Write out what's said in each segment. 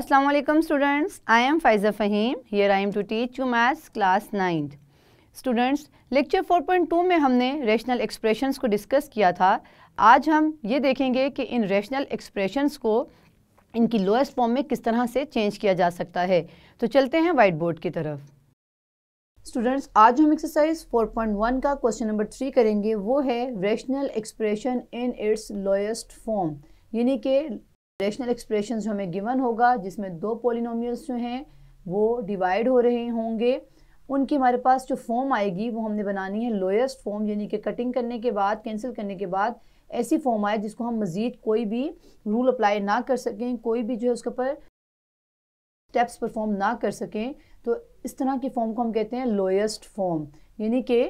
Assalamu alaikum students. I am Faiza Fahim. Here I am to teach you maths class 9th. Students, lecture 4.2 में हमने rational expressions को discuss किया था. आज हम ये देखेंगे कि इन रेशनल एक्सप्रेशंस को इनकी लोएस्ट फॉर्म में किस तरह से चेंज किया जा सकता है. तो चलते हैं वाइट बोर्ड की तरफ. स्टूडेंट्स, आज हम एक्सरसाइज 4.1 का क्वेश्चन नंबर 3 करेंगे. वो है rational expression in its lowest form, यानी कि रेशनल एक्सप्रेशन जो हमें गिवन होगा जिसमें दो पॉलिनोमियल्स जो हैं वो डिवाइड हो रहे होंगे, उनकी हमारे पास जो फॉर्म आएगी वो हमने बनानी है लोएस्ट फॉर्म, यानी कि कटिंग करने के बाद, कैंसिल करने के बाद ऐसी फॉर्म आए जिसको हम मज़ीद कोई भी रूल अप्लाई ना कर सकें, कोई भी जो है उसके ऊपर स्टेप्स परफॉर्म ना कर सकें. तो इस तरह की फॉर्म को हम कहते हैं लोएस्ट फॉर्म, यानी कि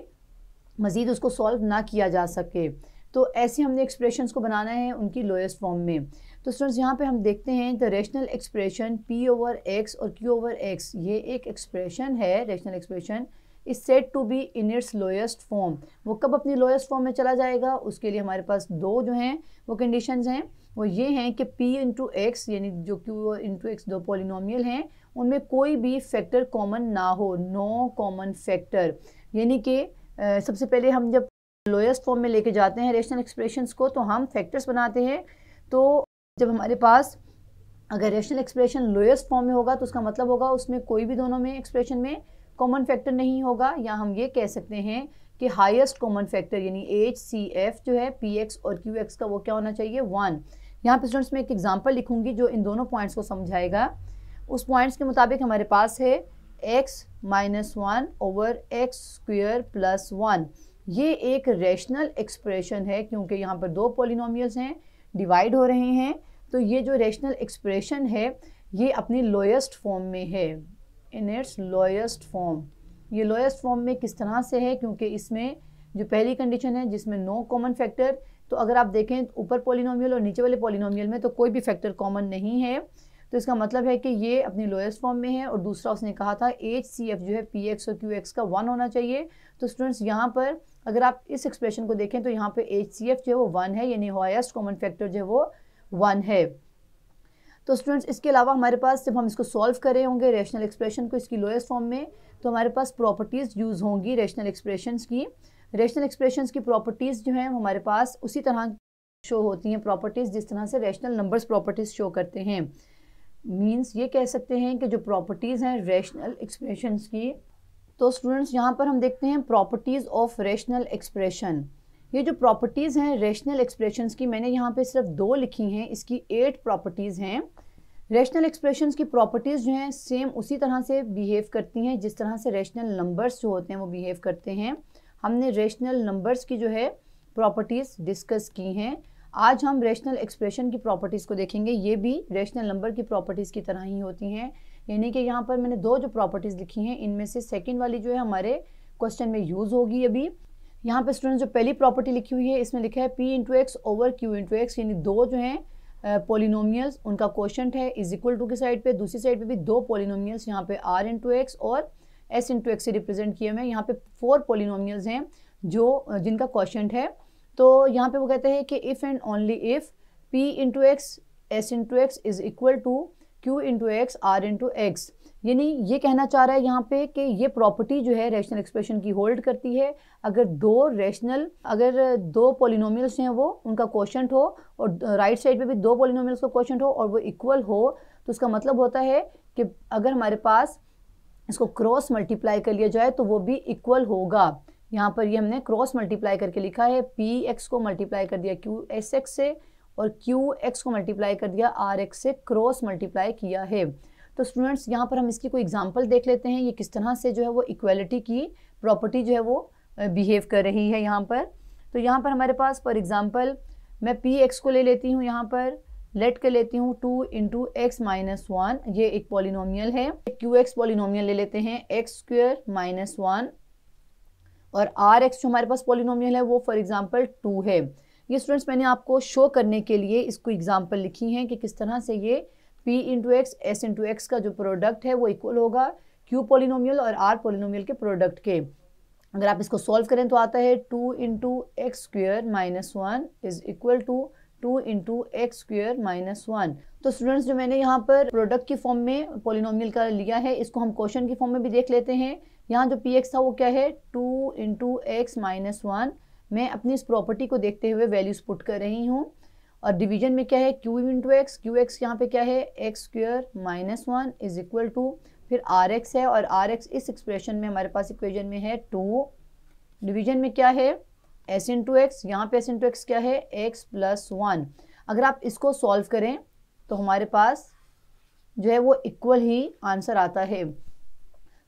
मज़ीद उसको सॉल्व ना किया जा सके. तो ऐसे हमने एक्सप्रेशंस को बनाना है उनकी लोएस्ट फॉर्म में. तो स्टूडेंट्स, यहाँ पे हम देखते हैं the rational expression p over x और q ओवर x, ये एक एक्सप्रेशन है. Rational expression is said to be in its lowest form. वो कब अपनी लोएस्ट फॉर्म में चला जाएगा, उसके लिए हमारे पास दो जो हैं वो कंडीशंस हैं. वो ये हैं कि p इंटू एक्स, यानी जो q इंटू एक्स दो पॉलिनोमियल हैं उनमें कोई भी फैक्टर कॉमन ना हो, नो कॉमन फैक्टर. यानी कि सबसे पहले हम जब लोएस्ट फॉर्म में लेके जाते हैं रेशनल एक्सप्रेशंस को तो हम फैक्टर्स बनाते हैं. तो जब हमारे पास अगर रेशनल एक्सप्रेशन लोएस्ट फॉर्म में होगा तो उसका मतलब होगा उसमें कोई भी दोनों में एक्सप्रेशन में कॉमन फैक्टर नहीं होगा, या हम ये कह सकते हैं कि हाईएस्ट कॉमन फैक्टर यानी HCF जो है px और qx का वो क्या होना चाहिए, 1. यहाँ पे स्टूडेंट्स मैं एक एग्जांपल लिखूंगी जो इन दोनों पॉइंट्स को समझाएगा. उस पॉइंट्स के मुताबिक हमारे पास है x minus 1 over x square plus 1. ये एक रेशनल एक्सप्रेशन है क्योंकि यहाँ पर दो पॉलिनोमियल्स हैं, डिवाइड हो रहे हैं. तो ये जो रेशनल एक्सप्रेशन है ये अपनी लोएस्ट फॉर्म में है, इन इट्स लोएस्ट फॉर्म. ये लोएस्ट फॉर्म में किस तरह से है, क्योंकि इसमें जो पहली कंडीशन है जिसमें नो कॉमन फैक्टर, तो अगर आप देखें ऊपर पॉलिनोमियल और नीचे वाले पॉलिनोमियल में तो कोई भी फैक्टर कॉमन नहीं है. तो इसका मतलब है कि ये अपनी लोएस्ट फॉर्म में है. और दूसरा उसने कहा था HCF जो है px और qx का 1 होना चाहिए. तो स्टूडेंट्स, यहाँ पर अगर आप इस एक्सप्रेशन को देखें तो यहाँ पे HCF जो है वो 1 है, यानी हाईएस्ट कॉमन फैक्टर जो है वो 1 है. तो स्टूडेंट्स, इसके अलावा हमारे पास जब हम इसको सॉल्व करे होंगे रेशनल एक्सप्रेशन को इसकी लोएस्ट फॉर्म में, तो हमारे पास प्रॉपर्टीज़ यूज़ होंगी रेशनल एक्सप्रेशंस की. रेशनल एक्सप्रेशंस की प्रॉपर्टीज़ जो हैं हमारे पास उसी तरह शो होती हैं प्रॉपर्टीज़ जिस तरह से रेशनल नंबर्स प्रॉपर्टीज़ शो करते हैं. मीन्स ये कह सकते हैं कि जो प्रॉपर्टीज़ हैं रेशनल एक्सप्रेशंस की, तो स्टूडेंट्स यहाँ पर हम देखते हैं प्रॉपर्टीज़ ऑफ रेशनल एक्सप्रेशन. ये जो प्रॉपर्टीज़ हैं रेशनल एक्सप्रेशंस की, मैंने यहाँ पे सिर्फ 2 लिखी हैं, इसकी 8 प्रॉपर्टीज़ हैं. रेशनल एक्सप्रेशंस की प्रॉपर्टीज़ जो हैं सेम उसी तरह से बिहेव करती हैं जिस तरह से रेशनल नंबर्स जो होते हैं वो बिहेव करते हैं. हमने रेशनल नंबर्स की जो है प्रॉपर्टीज़ डिस्कस की हैं. आज हम रेशनल एक्सप्रेशन की प्रॉपर्टीज़ को देखेंगे. ये भी रेशनल नंबर की प्रॉपर्टीज़ की तरह ही होती हैं, यानी कि यहाँ पर मैंने 2 जो प्रॉपर्टीज़ लिखी हैं इनमें से सेकंड वाली जो है हमारे क्वेश्चन में यूज़ होगी. अभी यहाँ पे स्टूडेंट्स जो पहली प्रॉपर्टी लिखी हुई है इसमें लिखा है p into x over q into X, यानी दो जो हैं पॉलिनोमियल्स उनका क्वोशंट है इज इक्वल टू की साइड पे, दूसरी साइड पे भी दो पॉलिनोमियल्स यहाँ पे r इंटू एक्स और s इंटू एक्स से रिप्रेजेंट किए हुए हैं. यहाँ पे 4 पॉलिनोमियल्स हैं जो जिनका क्वोशंट है. तो यहाँ पे वो कहते हैं कि if and only if p into X s into X is equal to q into X r into X, यानी ये कहना चाह रहा है यहाँ पे कि ये प्रॉपर्टी जो है रेशनल एक्सप्रेशन की होल्ड करती है अगर दो पॉलिनोमियल्स हैं वो उनका क्वोशंट हो और राइट साइड पे भी दो पॉलिनोमियल्स का क्वोशंट हो और वो इक्वल हो. तो उसका मतलब होता है कि अगर हमारे पास इसको क्रॉस मल्टीप्लाई कर लिया जाए तो वो भी इक्वल होगा. यहाँ पर ये हमने क्रॉस मल्टीप्लाई करके लिखा है, px को मल्टीप्लाई कर दिया qsx से और qx को मल्टीप्लाई कर दिया rx से, क्रॉस मल्टीप्लाई किया है. तो स्टूडेंट्स, यहाँ पर हम इसकी कोई एग्जांपल देख लेते हैं ये किस तरह से जो है वो इक्वलिटी की प्रॉपर्टी जो है वो बिहेव कर रही है यहाँ पर. तो यहाँ पर हमारे पास फॉर एग्जांपल मैं px को ले लेती हूँ, यहाँ पर लेट कर लेती हूँ 2 इंटू एक्स माइनस 1, ये एक पॉलिनोमियल है. qx पॉलिनोमियल ले लेते हैं एक्स स्क्वायर माइनस 1 और rx जो हमारे पास पॉलिनोमियल है वो फॉर एग्जांपल 2 है. ये स्टूडेंट्स मैंने आपको शो करने के लिए इसको एग्जांपल लिखी हैं कि किस तरह से ये p into X s into x का जो प्रोडक्ट है वो इक्वल होगा q पॉलिनोमियल और r पॉलिनोमियल के प्रोडक्ट के. अगर आप इसको सॉल्व करें तो आता है 2 into X square minus 1 is equal to 2 into X square minus 1। तो स्टूडेंट्स जो मैंने यहाँ पर प्रोडक्ट की फॉर्म में पॉलिनोमियल का लिया है, इसको हम क्वेश्चन की फॉर्म में भी देख लेते हैं। यहाँ जो पी एक्स था वो क्या है, 2 इंटू एक्स माइनस 1। मैं अपनी इस प्रॉपर्टी को देखते हुए वैल्यूज पुट कर रही हूँ। और डिवीजन में क्या है, Q into X, Q X यहाँ पे क्या है, X square minus 1 is equal to, फिर आर एक्स है, और आर एक्स इस एक्सप्रेशन में हमारे पास इक्वेशन में है 2। डिवीजन में क्या है, एस इंटू एक्स, यहाँ पे एस इंटू एक्स क्या है, एक्स प्लस 1। अगर आप इसको सॉल्व करें तो हमारे पास जो है वो इक्वल ही आंसर आता है।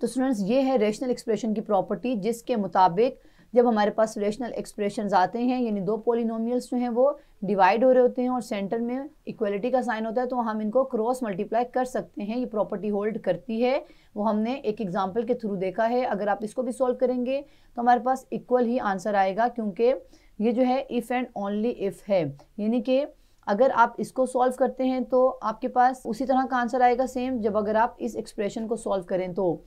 तो स्टूडेंट्स ये है रेशनल एक्सप्रेशन की प्रॉपर्टी, जिसके मुताबिक जब हमारे पास रेशनल एक्सप्रेशंस आते हैं, यानी दो पॉलिनोमियल्स जो हैं वो डिवाइड हो रहे होते हैं और सेंटर में इक्वलिटी का साइन होता है, तो हम इनको क्रॉस मल्टीप्लाई कर सकते हैं। ये प्रॉपर्टी होल्ड करती है, वो हमने एक एग्जांपल के थ्रू देखा है। अगर आप इसको भी सॉल्व करेंगे तो हमारे पास इक्वल ही आंसर आएगा, क्योंकि ये जो है इफ़ एंड ओनली इफ़ है। यानी कि अगर आप इसको सॉल्व करते हैं तो आपके पास उसी तरह का आंसर आएगा सेम, जब अगर आप इस एक्सप्रेशन को सॉल्व करें तो।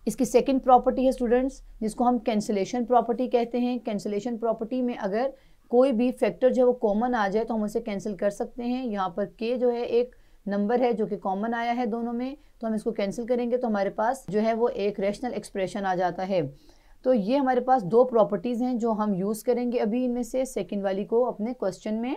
इसकी सेकंड प्रॉपर्टी है स्टूडेंट्स, जिसको हम कैंसिलेशन प्रॉपर्टी कहते हैं। कैंसिलेशन प्रॉपर्टी में अगर कोई भी फैक्टर जो है वो कॉमन आ जाए तो हम उसे कैंसिल कर सकते हैं। यहाँ पर के जो है एक नंबर है जो कि कॉमन आया है दोनों में, तो हम इसको कैंसिल करेंगे तो हमारे पास जो है वो एक रेशनल एक्सप्रेशन आ जाता है। तो ये हमारे पास दो प्रॉपर्टीज़ हैं जो हम यूज़ करेंगे अभी इनमें से सेकेंड वाली को अपने क्वेश्चन में।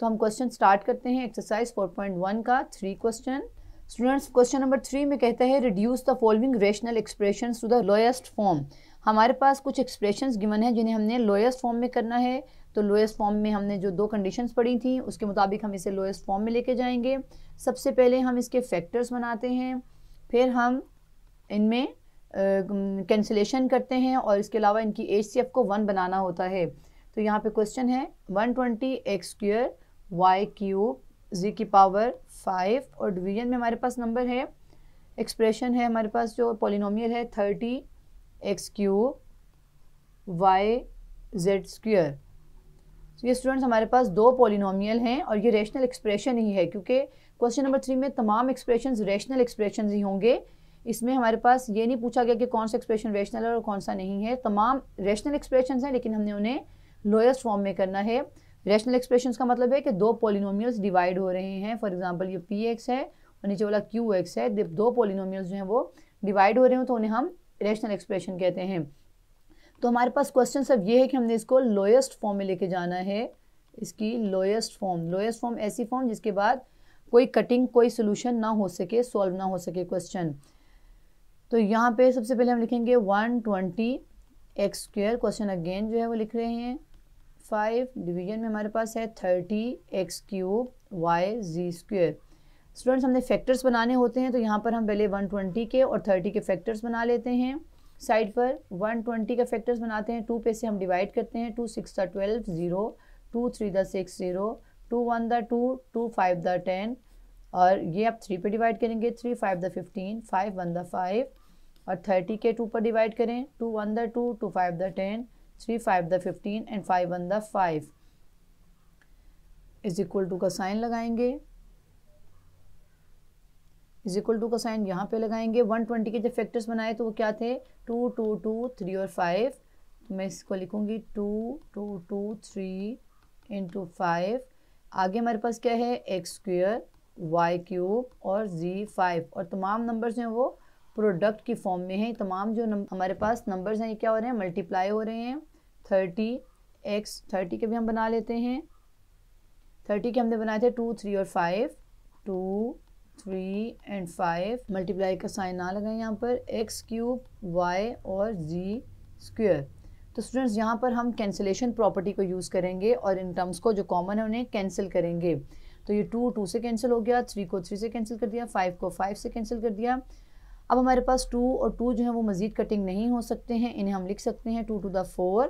तो हम क्वेश्चन स्टार्ट करते हैं एक्सरसाइज 4.1 का 3 क्वेश्चन। स्टूडेंट्स क्वेश्चन नंबर 3 में कहता है reduce the following rational expressions to the lowest form. हमारे पास कुछ एक्सप्रेशंस गिवन है जिन्हें हमने लोएस्ट फॉर्म में करना है। तो लोएस्ट फॉर्म में हमने जो दो कंडीशंस पढ़ी थी उसके मुताबिक हम इसे लोएस्ट फॉर्म में लेके जाएंगे। सबसे पहले हम इसके फैक्टर्स बनाते हैं, फिर हम इनमें कैंसिलेशन करते हैं, और इसके अलावा इनकी HCF को 1 बनाना होता है। तो यहाँ पे क्वेश्चन है 120 एक्स स्क्वेयर वाई क्यूब जी की पावर 5, और डिवीजन में हमारे पास नंबर है, एक्सप्रेशन है हमारे पास जो पॉलिनोमियल है 30 X cube Y Z square. तो ये स्टूडेंट्स हमारे पास दो पॉलिनोमियल हैं और ये रेशनल एक्सप्रेशन ही है, क्योंकि क्वेश्चन नंबर 3 में तमाम एक्सप्रेशंस रेशनल एक्सप्रेशंस ही होंगे। इसमें हमारे पास ये नहीं पूछा गया कि कौन सा एक्सप्रेशन रेशनल है और कौन सा नहीं है। तमाम रेशनल एक्सप्रेशंस हैं, लेकिन हमने उन्हें लोएस्ट फॉर्म में करना है। रेशनल एक्सप्रेशंस का मतलब है कि दो पॉलिनोमियल्स डिवाइड हो रहे हैं। फॉर एग्जांपल ये पी एक्स है और नीचे वाला क्यू एक्स है, जब दो पॉलिनोमियल्स जो हैं वो डिवाइड हो रहे हो तो उन्हें हम रेशनल एक्सप्रेशन कहते हैं। तो हमारे पास क्वेश्चन सब ये है कि हमने इसको लोएस्ट फॉर्म में लेके जाना है। इसकी लोएस्ट फॉर्म ऐसी फॉर्म जिसके बाद कोई कटिंग, कोई सोल्यूशन ना हो सके, सॉल्व ना हो सके क्वेश्चन। तो यहाँ पे सबसे पहले हम लिखेंगे 120 एक्स स्क्वेयर, क्वेश्चन अगेन जो है वो लिख रहे हैं 5, डिवीजन में हमारे पास है 30 एक्स क्यूब वाई जी स्क्वेयर। स्टूडेंट्स हमने फैक्टर्स बनाने होते हैं, तो यहाँ पर हम पहले 120 के और 30 के फैक्टर्स बना लेते हैं। साइड पर 120 का फैक्टर्स बनाते हैं, 2 पे से हम डिवाइड करते हैं, 2 6 द 12 0, 2 3 द 6 0, 2 1 द 2, 2 5 द 10, और ये आप 3 पे डिवाइड करेंगे, 3 5 द 15, 5 1 द 5, और 30 के 2 पर डिवाइड करें, 2 1 the 2, 2 5 the 10, 3 5 the 15 and 5 1 the 5 is equal to का साइन लगाएंगे। इज इक्वल टू का साइन यहाँ पे लगाएंगे। 120 के जब फैक्टर्स बनाए तो वो क्या थे, 2 2 2 3 और 5। तो मैं इसको लिखूंगी 2 2 2 3 इंटू 5। आगे हमारे पास क्या है, एक्स स्क्वेयर वाई क्यूब और जी 5, और तमाम नंबर्स हैं वो प्रोडक्ट की फॉर्म में है। तमाम जो हमारे पास नंबर्स हैं ये क्या हो रहे हैं, मल्टीप्लाई हो रहे हैं। 30 के भी हम बना लेते हैं। 30 के हमने बनाए थे 2 3 और 5, 2 3 एंड 5, मल्टीप्लाई का साइन ना लगाएं यहाँ पर, एक्स क्यूब वाई और जी स्क्वेयर। तो स्टूडेंट्स यहाँ पर हम कैंसिलेशन प्रॉपर्टी को यूज़ करेंगे और इन टर्म्स को जो कॉमन है उन्हें कैंसिल करेंगे। तो ये 2 2 से कैंसिल हो गया, 3 को 3 से कैंसिल कर दिया, 5 को 5 से कैंसिल कर दिया। अब हमारे पास 2 और 2 जो है वो मज़ीद कटिंग नहीं हो सकते हैं, इन्हें हम लिख सकते हैं 2 टू द 4,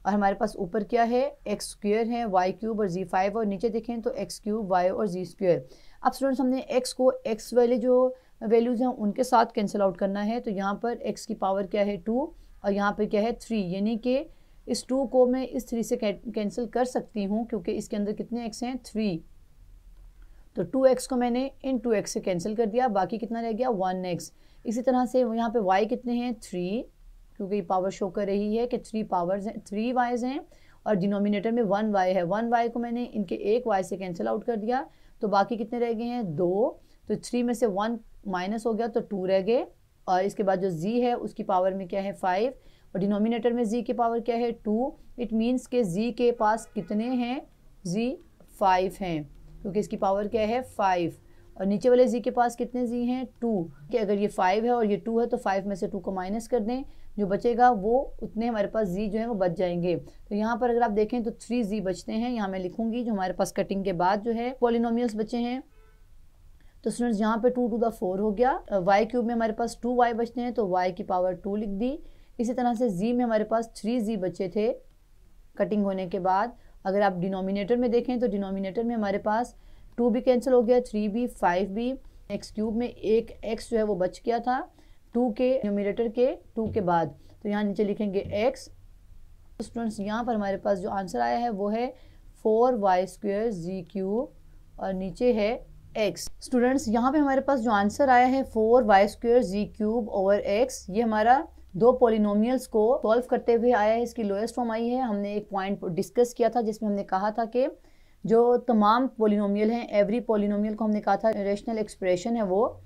और हमारे पास ऊपर क्या है, एक्स स्क्वेयर है, वाई क्यूब और जी 5, और नीचे देखें तो एक्स क्यूब वाई और जी स्क्वेयर। अब स्टूडेंट्स हमने एक्स को एक्स वाले जो वैल्यूज़ हैं उनके साथ कैंसिल आउट करना है। तो यहाँ पर एक्स की पावर क्या है 2 और यहाँ पर क्या है 3, यानी कि इस 2 को मैं इस 3 से कैंसिल कर सकती हूँ क्योंकि इसके अंदर कितने एक्स हैं, 3। तो 2x को मैंने इन 2x से कैंसिल कर दिया, बाकी कितना रह गया 1x। इसी तरह से यहाँ पे y कितने हैं 3, क्योंकि ये पावर शो कर रही है कि 3 पावर्स हैं, 3 y's हैं, और डिनोमिनेटर में 1y है। 1y को मैंने इनके एक y से कैंसिल आउट कर दिया, तो बाकी कितने रह गए हैं 2। तो 3 में से 1 माइनस हो गया तो 2 रह गए। और इसके बाद जो z है उसकी पावर में क्या है 5, और डिनोमिनेटर में z की पावर क्या है 2। इट मीन्स के z के पास कितने हैं, z 5 हैं, क्योंकि इसकी पावर क्या है 5। और नीचे वाले z के पास कितने z हैं 2, कि अगर ये 5 है और ये 2 है तो 5 में से 2 को माइनस कर दें, जो बचेगा वो उतने हमारे पास z जो है वो बच जाएंगे। तो यहाँ पर अगर आप देखें तो 3z बचते हैं। यहाँ मैं लिखूंगी जो हमारे पास कटिंग के बाद जो है पॉलिनोमियल्स बचे हैं। तो स्टूडेंट्स यहाँ पे 2 टू द 4 हो गया। y क्यूब में हमारे पास 2y बचते हैं तो y की पावर 2 लिख दी। इसी तरह से z में हमारे पास 3z बचे थे कटिंग होने के बाद। अगर आप डिनोमिनेटर में देखें तो डिनोमिनेटर में हमारे पास 2 भी कैंसिल हो गया, 3 भी, 5 भी। x क्यूब में एक x जो है वो बच गया था 2 के न्यूमरेटर के 2 के बाद, तो यहाँ नीचे लिखेंगे x। तो स्टूडेंट्स यहाँ पर हमारे पास जो आंसर आया है वो है 4y² z क्यूब और नीचे है x। स्टूडेंट्स यहाँ पे हमारे पास जो आंसर आया है 4y² z cube over x, ये हमारा दो पॉलिनोमियल्स को सॉल्व करते हुए आया है। इसकी लोएस्ट फॉर्म आई है। हमने एक पॉइंट डिस्कस किया था जिसमें हमने कहा था कि जो तमाम पॉलिनोमियल हैं, एवरी पॉलिनोमियल को हमने कहा था रेशनल एक्सप्रेशन है वो,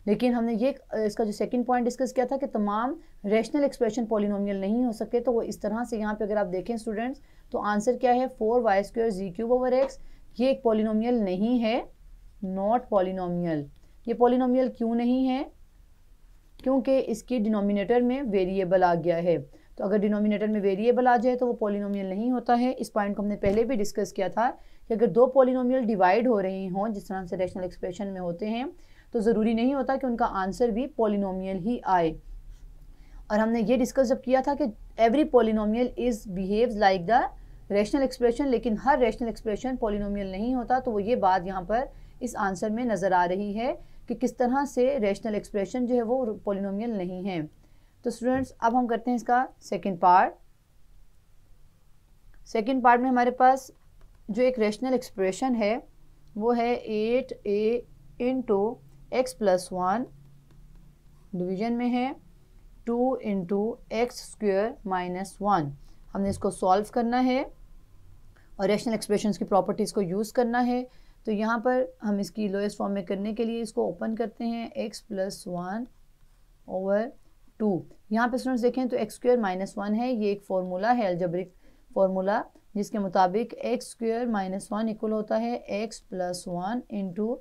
लेकिन हमने ये इसका जो सेकंड पॉइंट डिस्कस किया था कि तमाम रेशनल एक्सप्रेशन पॉलिनोमियल नहीं हो सकते। तो वो इस तरह से यहाँ पे अगर आप देखें स्टूडेंट्स तो आंसर क्या है 4y² z cube over x। ये एक पॉलिनोमियल नहीं है, नॉट पॉलिनोमियल। ये पॉलिनोमियल क्यों नहीं है, क्योंकि इसकी डिनोमिनेटर में वेरिएबल आ गया है। तो अगर डिनोमिनेटर में वेरिएबल आ जाए तो वो पॉलिनोमियल नहीं होता है। इस पॉइंट को हमने पहले भी डिस्कस किया था कि अगर दो पॉलिनोमियल डिवाइड हो रहे हों जिस तरह से रेशनल एक्सप्रेशन में होते हैं तो ज़रूरी नहीं होता कि उनका आंसर भी पॉलिनोमियल ही आए। और हमने ये डिस्कस जब किया था कि every polynomial is behaves like the rational expression, लेकिन हर रेशनल एक्सप्रेशन पॉलिनोमियल नहीं होता। तो वो ये बात यहाँ पर इस आंसर में नज़र आ रही है कि किस तरह से रेशनल एक्सप्रेशन जो है वो पॉलिनोमियल नहीं है। तो स्टूडेंट्स अब हम करते हैं इसका सेकंड पार्ट। सेकंड पार्ट में हमारे पास जो एक रेशनल एक्सप्रेशन है वो है 8a into x plus 1 division में है 2 इंटू x² माइनस 1। हमने इसको सॉल्व करना है और रेशनल एक्सप्रेशंस की प्रॉपर्टीज़ को यूज़ करना है। तो यहाँ पर हम इसकी लोएस्ट फॉर्म में करने के लिए इसको ओपन करते हैं x प्लस 1 ओवर 2। यहाँ पे स्टूडेंट्स देखें तो x² माइनस 1 है, ये एक फार्मूला है अलजेब्रिक फार्मूला जिसके मुताबिक x² माइनस 1 इक्वल होता है x plus 1 into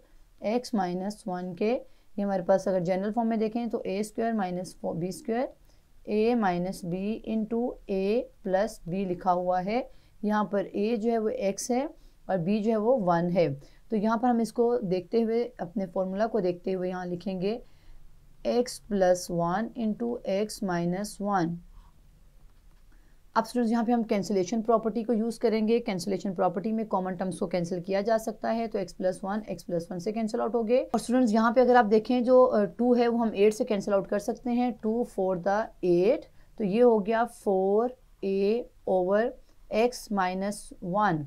x minus 1 के। ये हमारे पास अगर जनरल फॉर्म में देखें तो a² minus b² a minus B into a plus b लिखा हुआ है। यहाँ पर a जो है वो x है और b जो है वो 1 है। तो यहाँ पर हम इसको देखते हुए अपने फॉर्मूला को देखते हुए यहाँ लिखेंगे x plus 1 into x minus 1। अब स्टूडेंट्स यहाँ पे हम कैंसिलेशन प्रॉपर्टी को यूज़ करेंगे। कैंसिलेशन प्रॉपर्टी में कॉमन टर्म्स को कैंसिल किया जा सकता है, तो x प्लस 1 से कैंसिल आउट हो गए। और स्टूडेंट्स यहाँ पे अगर आप देखें जो 2 है वो हम 8 से कैंसिल आउट कर सकते हैं, 2 4 द 8, तो ये हो गया 4a ओवर x माइनस 1।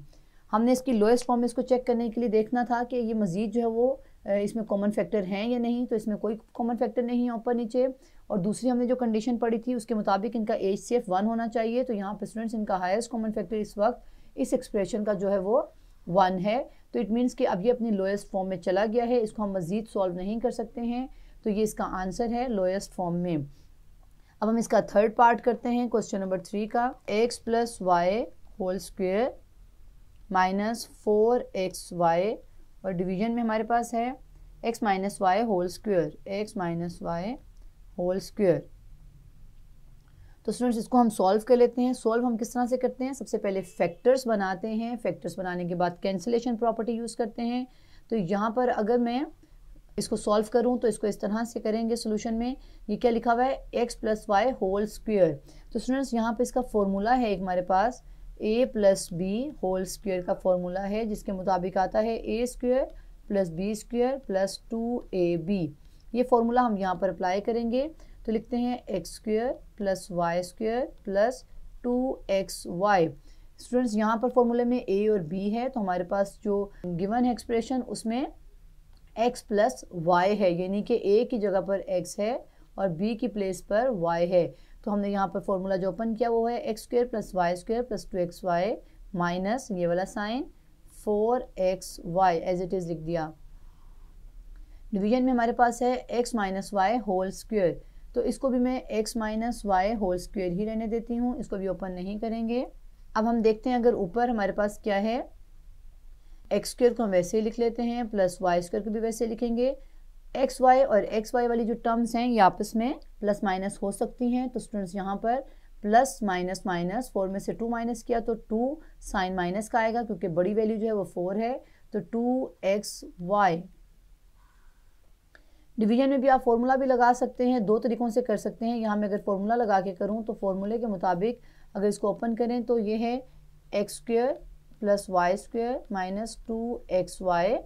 हमने इसकी लोएस्ट फॉर्म में इसको चेक करने के लिए देखना था कि ये मज़ीद जो है वो इसमें कॉमन फैक्टर हैं या नहीं, तो इसमें कोई कॉमन फैक्टर नहीं है ऊपर नीचे। और दूसरी हमने जो कंडीशन पढ़ी थी उसके मुताबिक इनका HCF 1 होना चाहिए। तो यहाँ पे स्टूडेंट्स इनका हाईएस्ट कॉमन फैक्टर इस वक्त इस एक्सप्रेशन का जो है वो 1 है। तो इट मीन्स कि अब ये अपनी लोएस्ट फॉर्म में चला गया है, इसको हम मज़ीद सॉल्व नहीं कर सकते हैं। तो ये इसका आंसर है लोएस्ट फॉर्म में। अब हम इसका थर्ड पार्ट करते हैं क्वेश्चन नंबर 3 का। x plus Y whole square minus 4xy और डिवीजन में हमारे पास है x minus Y whole square, x minus Y whole square. तो स्टूडेंट्स इसको हम सॉल्व कर लेते हैं। सॉल्व हम किस तरह से करते हैं, सबसे पहले फैक्टर्स बनाते हैं, फैक्टर्स बनाने के बाद कैंसिलेशन प्रॉपर्टी यूज़ करते हैं। तो यहाँ पर अगर मैं इसको सॉल्व करूँ तो इसको इस तरह से करेंगे सोल्यूशन में। ये क्या लिखा हुआ है x plus Y whole square. तो स्टूडेंट्स यहाँ पे इसका फॉर्मूला है एक हमारे पास a plus B whole square का फॉर्मूला है जिसके मुताबिक आता है a² plus b² plus 2ab। ये फॉर्मूला हम यहाँ पर अप्लाई करेंगे तो लिखते हैं x² plus y² plus 2xy। Students यहाँ पर फॉर्मूले में a और b है, तो हमारे पास जो गिवन है एक्सप्रेशन उसमें x प्लस y है, यानी कि a की जगह पर x है और b की प्लेस पर y है। तो हमने यहाँ पर फॉर्मूला जो ओपन किया वो है X square plus Y square plus 2xy minus ये वाला sign 4xy as it is लिख दिया। डिवीजन में हमारे पास है x minus Y whole square, तो इसको भी मैं x minus Y whole square ही रहने देती हूँ, इसको भी ओपन नहीं करेंगे। अब हम देखते हैं अगर ऊपर हमारे पास क्या है, एक्स स्क्वायर को हम वैसे ही लिख लेते हैं प्लस वाई स्क्वायर को भी वैसे लिखेंगे। एक्स वाई और एक्स वाई वाली जो टर्म्स हैं ये आपस में प्लस माइनस हो सकती हैं, तो स्टूडेंट्स यहाँ पर प्लस माइनस माइनस 4 में से 2 माइनस किया तो 2 साइन माइनस का आएगा क्योंकि बड़ी वैल्यू जो है वो 4 है, तो 2xy। डिवीजन में भी आप फॉर्मूला भी लगा सकते हैं, दो तरीकों से कर सकते हैं। यहाँ मैं अगर फॉर्मूला लगा के करूँ तो फॉर्मूले के मुताबिक अगर इसको ओपन करें तो ये है X square plus Y square minus 2xy।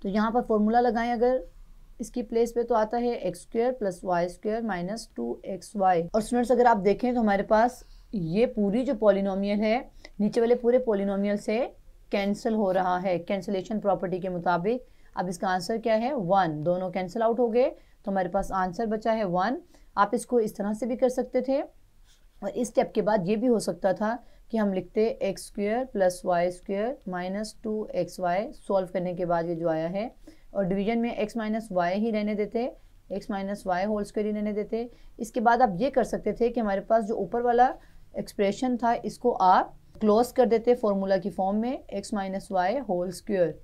तो यहाँ पर फॉर्मूला लगाएं अगर इसकी प्लेस पे तो आता है X square plus Y square minus 2xy। और स्टूडेंट्स अगर आप देखें तो हमारे पास ये पूरी जो पॉलिनोमियल है नीचे वाले पूरे पॉलिनोमियल से कैंसिल हो रहा है कैंसिलेशन प्रॉपर्टी के मुताबिक। अब इसका आंसर क्या है 1, दोनों कैंसिल आउट हो गए तो हमारे पास आंसर बचा है 1। आप इसको इस तरह से भी कर सकते थे और इस स्टेप के बाद ये भी हो सकता था कि हम लिखते X square plus Y square minus 2xy solve करने के बाद ये जो आया है, और डिवीजन में x माइनस वाई ही रहने देते, x minus Y whole square ही रहने देते। इसके बाद आप ये कर सकते थे कि हमारे पास जो ऊपर वाला एक्सप्रेशन था इसको आप क्लोज कर देते फॉर्मूला की फॉर्म में x minus Y whole square.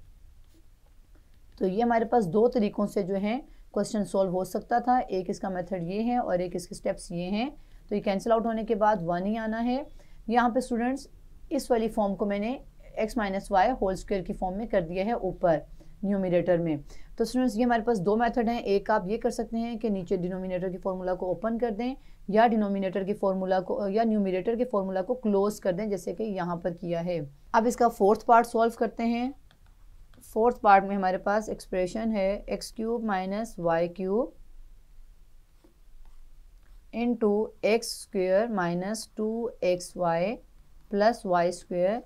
तो ये हमारे पास दो तरीक़ों से जो है क्वेश्चन सॉल्व हो सकता था, एक इसका मेथड ये है और एक इसके स्टेप्स ये हैं। तो ये कैंसिल आउट होने के बाद 1 ही आना है। यहाँ पे स्टूडेंट्स इस वाली फॉर्म को मैंने x minus Y whole square की फॉर्म में कर दिया है ऊपर न्यूमिनेटर में। तो स्टूडेंट्स ये हमारे पास दो मेथड हैं, एक आप ये कर सकते हैं कि नीचे डिनोमिनेटर की फॉर्मूला को ओपन कर दें या डिनोमिनेटर की फॉर्मूला को या न्यूमिनेटर की फॉर्मूला को क्लोज कर दें जैसे कि यहाँ पर किया है। अब इसका फोर्थ पार्ट सॉल्व करते हैं। फोर्थ पार्ट में हमारे पास एक्सप्रेशन है X cube minus Y cube into X square minus 2xy plus Y square,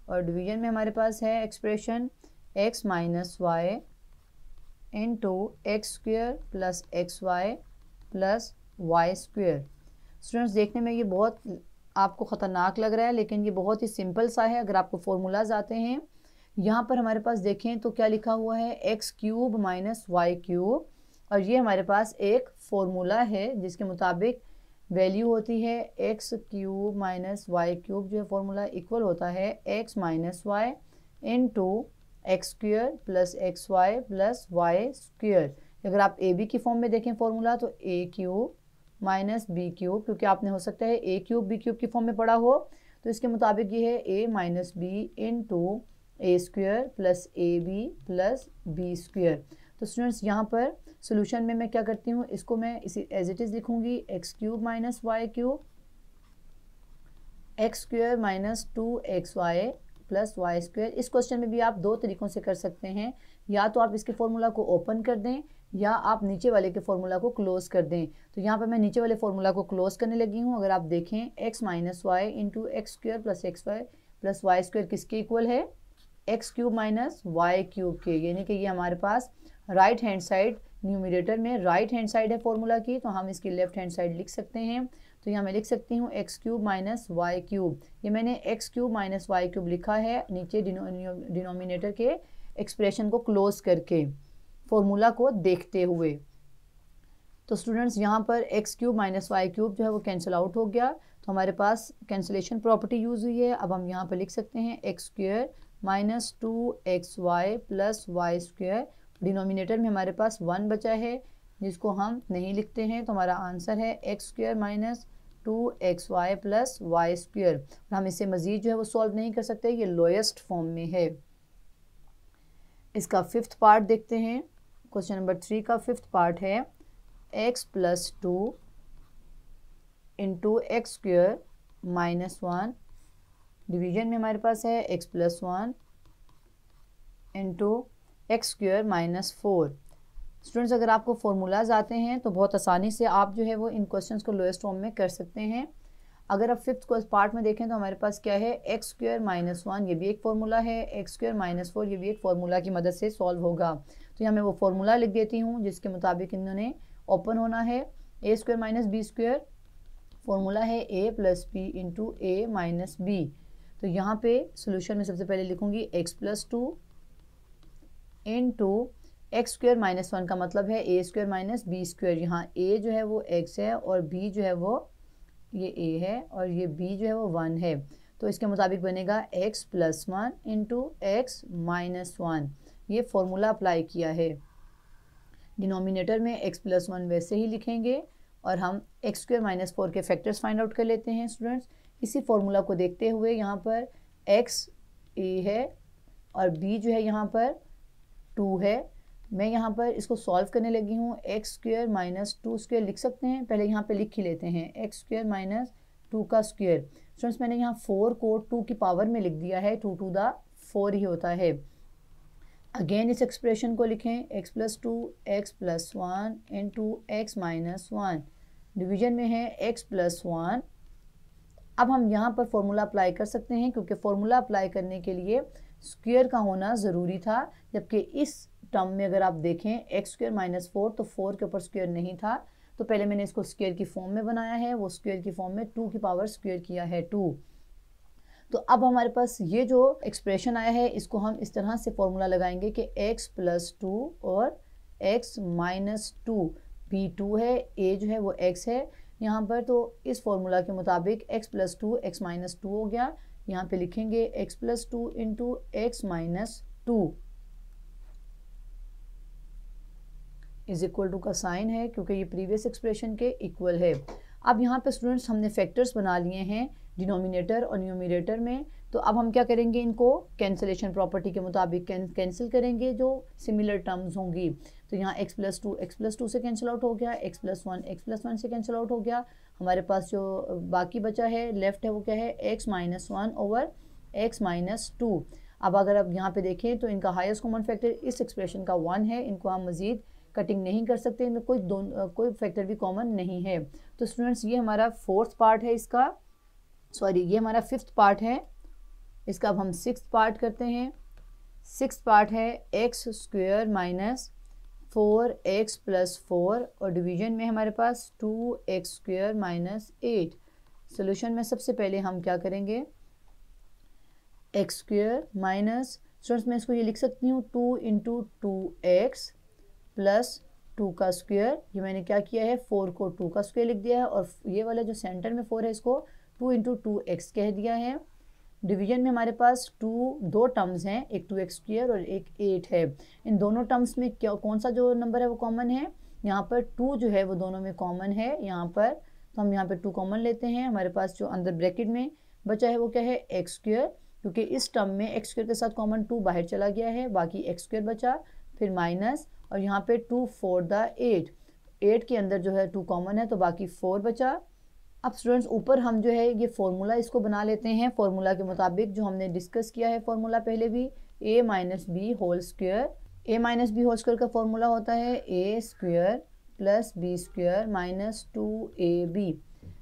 और डिवीजन में हमारे पास है expression x minus Y into X square plus xy plus Y square. Students देखने में ये बहुत आपको ख़तरनाक लग रहा है लेकिन ये बहुत ही सिंपल सा है अगर आपको फॉर्मूलाज आते हैं। यहाँ पर हमारे पास देखें तो क्या लिखा हुआ है X cube minus Y cube, और ये हमारे पास एक फॉर्मूला है जिसके मुताबिक वैल्यू होती है X cube minus Y cube, जो है फॉर्मूला इक्वल होता है X minus Y into X square plus X Y plus Y square. अगर आप ए बी की फॉर्म में देखें फॉर्मूला तो A cube minus B cube, क्योंकि आपने हो सकता है ए क्यूब बी क्यूब की फॉर्म में पढ़ा हो, तो इसके मुताबिक ये है A minus B into A square plus A B plus B square. तो स्टूडेंट्स यहाँ पर सोल्यूशन में मैं क्या करती हूँ, इसको मैं इसी एज इट इज़ लिखूँगी X cube minus Y cube X square minus 2xy plus Y square. इस क्वेश्चन में भी आप दो तरीक़ों से कर सकते हैं, या तो आप इसके फॉर्मूला को ओपन कर दें या आप नीचे वाले के फॉर्मूला को क्लोज कर दें। तो यहाँ पर मैं नीचे वाले फॉर्मूला को क्लोज करने लगी हूँ। अगर आप देखें X minus Y into X square plus X Y plus Y square किसके इक्वल है, X cube minus Y cube के, यानी कि ये हमारे पास राइट हैंड साइड न्यूमिनेटर में राइट हैंड साइड है फॉर्मूला की, तो हम इसकी लेफ्ट हैंड साइड लिख सकते हैं। तो यहाँ मैं लिख सकती हूँ X cube minus Y cube, ये मैंने X cube minus Y cube लिखा है नीचे डिनोमिनेटर के एक्सप्रेशन को क्लोज करके फॉर्मूला को देखते हुए। तो स्टूडेंट्स यहाँ पर X cube minus Y cube जो है वो कैंसिल आउट हो गया, तो हमारे पास कैंसिलेशन प्रॉपर्टी यूज़ हुई है। अब हम यहाँ पर लिख सकते हैं X square minus 2xy plus Y square, denominator में हमारे पास 1 बचा है जिसको हम नहीं लिखते हैं, तो हमारा आंसर है X square minus 2xy plus Y square. और हम इसे मज़ीद जो है वो सॉल्व नहीं कर सकते, ये लोएस्ट फॉर्म में है। इसका फिफ्थ पार्ट देखते हैं। क्वेश्चन नंबर 3 का फिफ्थ पार्ट है x plus 2 into X square minus 1, division में हमारे पास है x plus 1 into X square minus 4। Students अगर आपको फॉर्मूलाज आते हैं तो बहुत आसानी से आप जो है वो इन क्वेश्चंस को लोएस्ट फॉर्म में कर सकते हैं। अगर आप फिफ्थ पार्ट में देखें तो हमारे पास क्या है एक्स स्क्वेयर माइनस 1, ये भी एक फार्मूला है, एक्स स्क्वेयर माइनस 4 ये भी एक फार्मूला की मदद से सॉल्व होगा। तो यहाँ मैं वो फार्मूला लिख देती हूँ जिसके मुताबिक इन्होंने ओपन होना है A square minus B square formula है a plus B into A minus B. तो यहाँ पे सोल्यूशन में सबसे पहले लिखूंगी x plus two into X square minus one का मतलब है A square minus B square. यहाँ a जो है वो x है और b जो है वो ये a है और ये b जो है वो 1 है। तो इसके मुताबिक बनेगा x plus one into X minus one. ये फॉर्मूला अप्लाई किया है। डिनोमिनेटर में x प्लस वन वैसे ही लिखेंगे और हम एक्स स्क्वेयर माइनस 4 के फैक्टर्स फाइंड आउट कर लेते हैं स्टूडेंट्स। इसी फॉर्मूला को देखते हुए यहाँ पर x a है और b जो है यहाँ पर 2 है। मैं यहाँ पर इसको सॉल्व करने लगी हूँ। एक्स स्क्वेयर माइनस 2 स्क्वेयर लिख सकते हैं, पहले यहाँ पे लिख ही लेते हैं एक्स स्क्वेयर माइनस 2 का स्क्वेयर। स्टूडेंट्स मैंने यहाँ 4 को 2 की पावर में लिख दिया है, 2 टू द 4 ही होता है। अगेन इस एक्सप्रेशन को लिखें x plus two x plus one into X minus one. Division में है x प्लस वन। अब हम यहाँ पर फॉर्मूला अप्लाई कर सकते हैं क्योंकि फॉर्मूला अप्लाई करने के लिए स्क्वायर का होना ज़रूरी था, जबकि इस टर्म में अगर आप देखें एक्स स्क्वायर माइनस 4 तो 4 के ऊपर स्क्वायर नहीं था। तो पहले मैंने इसको स्क्वायर की फॉर्म में बनाया है, वो स्क्वायर की फॉर्म में 2 की पावर स्क्वायर किया है 2। तो अब हमारे पास ये जो एक्सप्रेशन आया है इसको हम इस तरह से फॉर्मूला लगाएंगे कि x प्लस टू और x माइनस टू, बी 2 है, a जो है वो x है यहाँ पर। तो इस फॉर्मूला के मुताबिक x plus two X minus two हो गया। यहाँ पे लिखेंगे x plus two into X minus two is equal to का साइन है क्योंकि ये प्रीवियस एक्सप्रेशन के इक्वल है। अब यहाँ पे स्टूडेंट्स हमने फैक्टर्स बना लिए हैं डिनोमिनेटर और न्यूमरेटर में। तो अब हम क्या करेंगे, इनको कैंसिलेशन प्रॉपर्टी के मुताबिक कैंसिल करेंगे जो सिमिलर टर्म्स होंगी। तो यहाँ x प्लस टू से कैंसिल आउट हो गया, x प्लस वन से कैंसिल आउट हो गया। हमारे पास जो बाकी बचा है लेफ्ट है वो क्या है, x minus one over x minus two. अब अगर आप यहाँ पे देखें तो इनका हाईएस्ट कॉमन फैक्टर इस एक्सप्रेशन का 1 है। इनको हम मज़ीद कटिंग नहीं कर सकते, इनमें कोई फैक्टर भी कॉमन नहीं है। तो स्टूडेंट्स ये हमारा फोर्थ पार्ट है इसका, सॉरी ये हमारा फिफ्थ पार्ट है इसका। अब हम सिक्स्थ पार्ट करते हैं। सिक्स्थ पार्ट है X square minus 4x plus 4 और डिवीजन में हमारे पास 2x स्क्वेयर माइनस 8। सोल्यूशन में सबसे पहले हम क्या करेंगे, एक्स स्क्वेयर माइनस, स्टूडेंट्स मैं इसको ये लिख सकती हूँ 2 इंटू 2x प्लस 2 का स्क्वेयर। ये मैंने क्या किया है, 4 को 2 का स्क्वेयर लिख दिया है और ये वाला जो सेंटर में 4 है इसको 2 इंटू 2x कह दिया है। डिवीजन में हमारे पास दो टर्म्स हैं, एक 2x स्क्वेयर और एक 8 है। इन दोनों टर्म्स में कौन सा जो नंबर है वो कॉमन है, यहाँ पर 2 जो है वो दोनों में कॉमन है यहाँ पर। तो हम यहाँ पर 2 कॉमन लेते हैं। हमारे पास जो अंदर ब्रैकेट में बचा है वो क्या है, एक्स स्क्वेयर, क्योंकि इस टर्म में एक्स स्क्वेयर के साथ कॉमन 2 बाहर चला गया है, बाकी एक्स स्क्वेयर बचा, फिर माइनस और यहाँ पे 2 4 द 8 के अंदर जो है 2 कॉमन है तो बाकी 4 बचा। अब स्टूडेंट्स ऊपर हम जो है ये फॉर्मूला इसको बना लेते हैं फॉर्मूला के मुताबिक जो हमने डिस्कस किया है फॉर्मूला पहले भी, a minus B whole square. a minus B whole square का फॉर्मूला होता है a square plus B square minus 2ab।